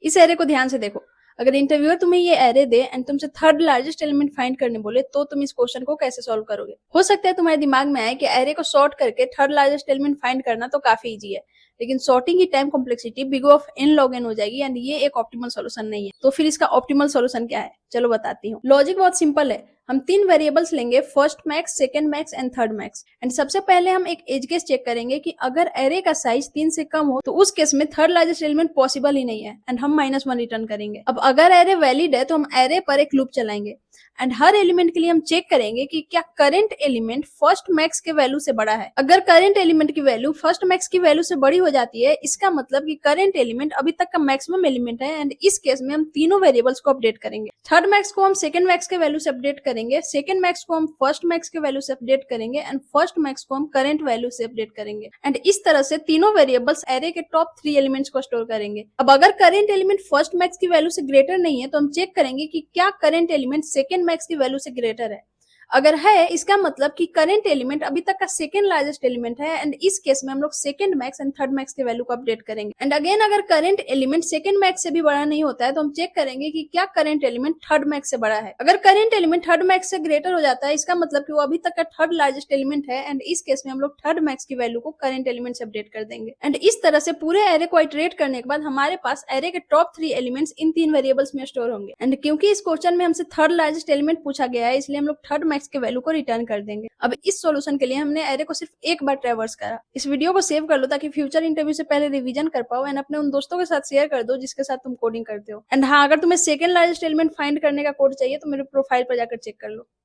इस एरे को ध्यान से देखो। अगर इंटरव्यूअर तुम्हें ये एरे दे एंड तुमसे थर्ड लार्जेस्ट एलिमेंट फाइंड करने बोले तो तुम इस क्वेश्चन को कैसे सॉल्व करोगे? हो सकता है तुम्हारे दिमाग में आए कि एरे को सॉर्ट करके थर्ड लार्जेस्ट एलिमेंट फाइंड करना तो काफी इजी है, लेकिन सॉर्टिंग की time complexity big of n log n हो जाएगी एंड ये एक ऑप्टिमल सॉल्यूशन नहीं है। तो फिर इसका ऑप्टिमल सॉल्यूशन क्या है? चलो बताती हूँ। लॉजिक बहुत सिंपल है। हम 3 वेरिएबल्स लेंगे, first max, second max and third max. And सबसे पहले हम एक एज केस चेक करेंगे कि अगर एरे का साइज 3 से कम हो तो उस केस में थर्ड लार्जेस्ट एलिमेंट पॉसिबल ही नहीं है एंड हम -1 रिटर्न करेंगे। अब अगर एरे वैलिड है तो हम एरे पर एक लूप चलाएंगे एंड हर एलिमेंट के लिए हम चेक करेंगे कि क्या करंट एलिमेंट फर्स्ट मैक्स के वैल्यू से बड़ा है। अगर करंट एलिमेंट की वैल्यू फर्स्ट मैक्स की वैल्यू से बड़ी हो जाती है, इसका मतलब कि करंट एलिमेंट अभी तक का मैक्सिमम एलिमेंट है एंड इस केस में हम तीनों वेरिएबल्स को अपडेट करेंगे। थर्ड मैक्स को हम सेकंड मैक्स के वैल्यू से अपडेट करेंगे, सेकंड मैक्स को हम फर्स्ट मैक्स के वैल्यू से अपडेट करेंगे एंड फर्स्ट मैक्स को हम करंट वैल्यू से अपडेट करेंगे एंड इस तरह से तीनों वेरिएबल्स एरे के टॉप 3 एलिमेंट्स को स्टोर करेंगे। अब अगर करंट एलिमेंट फर्स्ट मैक्स की वैल्यू से ग्रेटर नहीं है तो हम चेक करेंगे कि क्या करंट एलिमेंट सेकंड मैक्स की वैल्यू से ग्रेटर है। अगर है, इसका मतलब कि करंट एलिमेंट अभी तक का सेकंड लार्जेस्ट एलिमेंट है एंड इस केस में हम लोग second max and third max के वैल्यू को अपडेट करेंगे। एंड अगेन अगर करंट एलिमेंट सेकंड मैक्स से भी बड़ा नहीं होता है तो हम चेक करेंगे कि क्या करंट एलिमेंट थर्ड मैक्स से बड़ा है। अगर करंट एलिमेंट थर्ड मैक्स से ग्रेटर हो जाता है, इसका मतलब कि वो अभी तक का थर्ड लार्जेस्ट एलिमेंट है एंड इस केस में हम लोग थर्ड मैक्स की वैल्यू को करंट एलिमेंट से अपडेट कर देंगे। एंड इस तरह से पूरे एरे को इटरेट करने के बाद हमारे पास एरे के टॉप 3 एलिमेंट्स इन 3 वेरिएबल्स में स्टोर होंगे। एंड क्योंकि इस क्वेश्चन में हमसे थर्ड लार्जेस्ट एलिमेंट पूछा गया है, इसलिए हम लोग थर्ड मैक्स के वैल्यू को रिटर्न कर देंगे। अब इस सॉल्यूशन के लिए हमने एरे को सिर्फ एक बार ट्रैवर्स करा। इस वीडियो को सेव कर लो ताकि फ्यूचर इंटरव्यू से पहले रिवीजन कर पाओ एंड अपने उन दोस्तों के साथ शेयर कर दो जिसके साथ तुम कोडिंग करते हो। एंड हाँ, अगर तुम्हें सेकंड लार्जेस्ट एलिमेंट फाइंड करने का कोड चाहिए तो मेरे प्रोफाइल पर जाकर चेक कर लो।